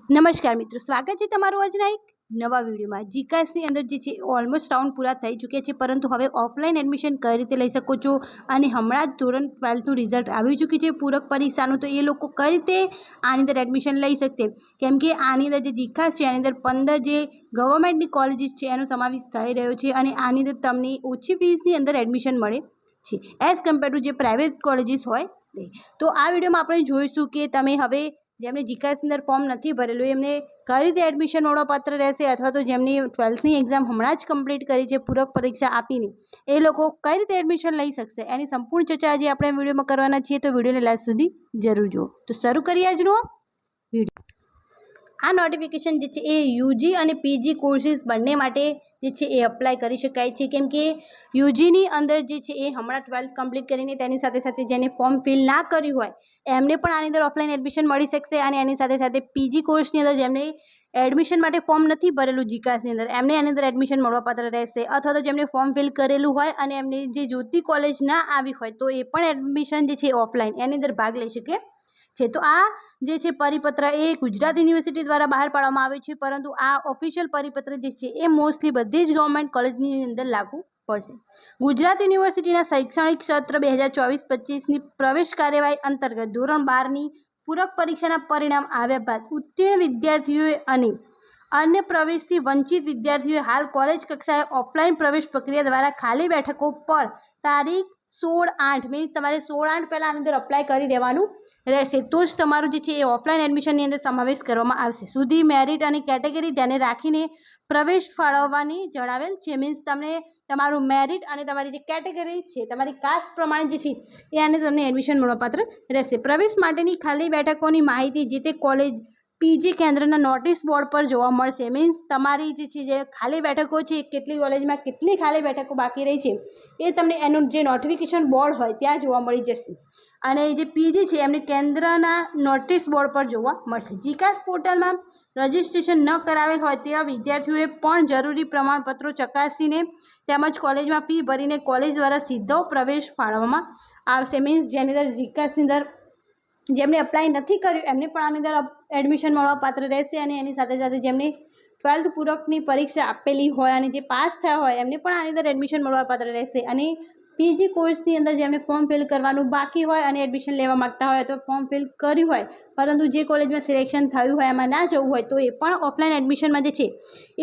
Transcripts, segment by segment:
નમસ્કાર મિત્રો, સ્વાગત છે તમારું આજના એક નવા વિડીયોમાં। જીકાસની અંદર જે છે ઓલમોસ્ટ રાઉન્ડ પૂરા થઈ ચૂક્યા છે, પરંતુ હવે ઓફલાઈન એડમિશન કઈ રીતે લઈ શકો છો અને હમણાં જ ધોરણ 12નું રિઝલ્ટ આવી ચૂક્યું છે પૂરક પરીક્ષાનું, તો એ લોકો કઈ રીતે આની અંદર એડમિશન લઈ શકશે? કેમ કે આની અંદર જે જીકાસ છે આની અંદર 15 જે ગવર્મેન્ટની કોલેજીસ છે એનો સમાવેશ થઈ રહ્યો છે અને આની અંદર તમને ઓછી ફીસની અંદર એડમિશન મળે છે એઝ કમ્પેર ટુ જે પ્રાઇવેટ કોલેજીસ હોય તે। તો આ વિડીયોમાં આપણે જોઈશું કે તમે હવે જેમણે જીકાસની અંદર ફોર્મ નથી ભરેલું એમને કઈ રીતે એડમિશન મળવાપાત્ર રહેશે, અથવા તો જેમની 12થની એક્ઝામ હમણાં જ કમ્પ્લીટ કરી છે પૂરક પરીક્ષા આપીને એ લોકો કઈ રીતે એડમિશન લઈ શકશે, એની સંપૂર્ણ ચર્ચા આજે આપણે વિડીયોમાં કરવાના છીએ। તો વિડીયોને લાસ્ટ સુધી જરૂર જુઓ। તો શરૂ કરીએ આજનો વિડીયો। આ નોટિફિકેશન જે છે એ યુજી અને પીજી કોર્સીસ બંને માટે જે છે એ અપ્લાય કરી શકાય છે, કેમ કે યુજીની અંદર જે છે એ હમણાં 12th કમ્પ્લીટ કરીને તેની સાથે સાથે જેને ફોર્મ ફિલ ના કર્યું હોય એમને પણ આની અંદર ઓફલાઈન એડમિશન મળી શકશે, અને એની સાથે સાથે પીજી કોર્સની અંદર જેમને એડમિશન માટે ફોર્મ નથી ભરેલું જીકાસની અંદર એમને આની અંદર એડમિશન મળવાપાત્ર રહેશે, અથવા તો જેમને ફોર્મ ફિલ કરેલું હોય અને એમને જે જોતી કોલેજ ના આવી હોય તો એ પણ એડમિશન જે છે ઓફલાઈન એની અંદર ભાગ લઈ શકે છે। તો આ જે છે પરિપત્ર એ ગુજરાત યુનિવર્સિટી દ્વારા બહાર પાડવામાં આવ્યું છે, પરંતુ આ ઓફિશિયલ પરિપત્ર જે છે એ મોસ્ટલી બધી જ ગવર્મેન્ટ કોલેજની અંદર લાગુ પડશે। ગુજરાત યુનિવર્સિટીના શૈક્ષણિક સત્ર 2024-25ની પ્રવેશ કાર્યવાહી અંતર્ગત ધોરણ 12ની પૂરક પરીક્ષાના પરિણામ આવ્યા બાદ ઉત્તીર્ણ વિદ્યાર્થીઓએ અને અન્ય પ્રવેશથી વંચિત વિદ્યાર્થીઓએ હાલ કોલેજ કક્ષાએ ઓફલાઈન પ્રવેશ પ્રક્રિયા દ્વારા ખાલી બેઠકો પર તારીખ 16/8 મીન્સ તમારે 16/8 પહેલાં આની અંદર અપ્લાય કરી દેવાનું રહેશે, તો જ તમારું જે છે એ ઓફલાઈન એડમિશનની અંદર સમાવેશ કરવામાં આવશે। સુધી મેરિટ અને કેટેગરી ધ્યાને રાખીને પ્રવેશ ફાળવવાની જણાવેલ છે, મીન્સ તમને તમારું મેરિટ અને તમારી જે કેટેગરી છે તમારી કાસ્ટ પ્રમાણે જે છે એ આને તમને એડમિશન મળવાપાત્ર રહેશે। પ્રવેશ માટેની ખાલી બેઠકોની માહિતી જે તે કોલેજ પીજી કેન્દ્રના નોટિસ બોર્ડ પર જોવા મળશે, મીન્સ તમારી જે છે જે ખાલી બેઠકો છે કેટલી કોલેજમાં કેટલી ખાલી બેઠકો બાકી રહી છે એ તમને એનું જે નોટિફિકેશન બોર્ડ હોય ત્યાં જોવા મળી જશે, અને જે પીજી છે એમને કેન્દ્રના નોટિસ બોર્ડ પર જોવા મળશે। જીકાસ પોર્ટલમાં રજિસ્ટ્રેશન ન કરાવેલ હોય તેવા વિદ્યાર્થીઓએ પણ જરૂરી પ્રમાણપત્રો ચકાસીને તેમજ કોલેજમાં ફી ભરીને કોલેજ દ્વારા સીધો પ્રવેશ ફાળવવામાં આવશે, મીન્સ જેની અંદર જીકાસની અંદર જેમને અપ્લાય નથી કર્યું એમને પણ આની અંદર એડમિશન મળવાપાત્ર રહેશે, અને એની સાથે સાથે જેમને 12th પૂરકની પરીક્ષા આપેલી હોય અને જે પાસ થયા હોય એમને પણ આની અંદર એડમિશન મળવાપાત્ર રહેશે। અને પીજી કોર્સની અંદર જેમને ફોર્મ ફિલ કરવાનું બાકી હોય અને એડમિશન લેવા માગતા હોય તો ફોર્મ ફિલ કર્યું હોય પરંતુ જે કોલેજમાં સિલેક્શન થયું હોય એમાં ના જવું હોય તો એ પણ ઓફલાઈન એડમિશનમાં જે છે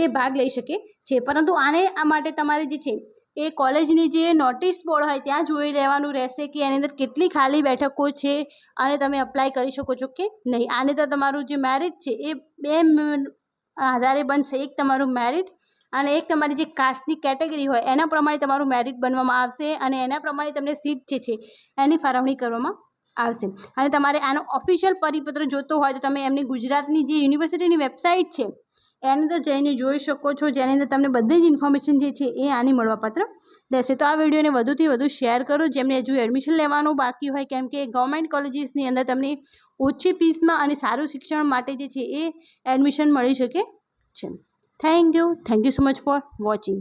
એ ભાગ લઈ શકે છે, પરંતુ આને આ માટે તમારે જે છે એ કોલેજની જે નોટિસ બોર્ડ હોય ત્યાં જોઈ રહેવાનું રહેશે કે એની અંદર કેટલી ખાલી બેઠકો છે અને તમે અપ્લાય કરી શકો છો કે નહીં। આની અંદર તમારું જે મેરિટ છે એ બે આધારે બનશે, એક તમારું મેરિટ અને એક તમારી જે કાસ્ટની કેટેગરી હોય એના પ્રમાણે તમારું મેરિટ બનવામાં આવશે, અને એના પ્રમાણે તમને સીટ જે છે એની ફાળવણી કરવામાં આવશે। અને તમારે આનો ઓફિશિયલ પરિપત્ર જોતો હોય તો તમે એમની ગુજરાતની જે યુનિવર્સિટીની વેબસાઇટ છે એની અંદર જઈને જોઈ શકો છો, જેની અંદર તમને બધી જ ઇન્ફોર્મેશન જે છે એ આની મળવાપાત્ર રહેશે। તો આ વિડીયોને વધુથી વધુ શેર કરો જેમને હજુ એડમિશન લેવાનું બાકી હોય, કેમ કે ગવર્મેન્ટ કોલેજીસની અંદર તમને ઓછી ફીસમાં અને સારું શિક્ષણ માટે જે છે એ એડમિશન મળી શકે છે। Thank you so much for watching.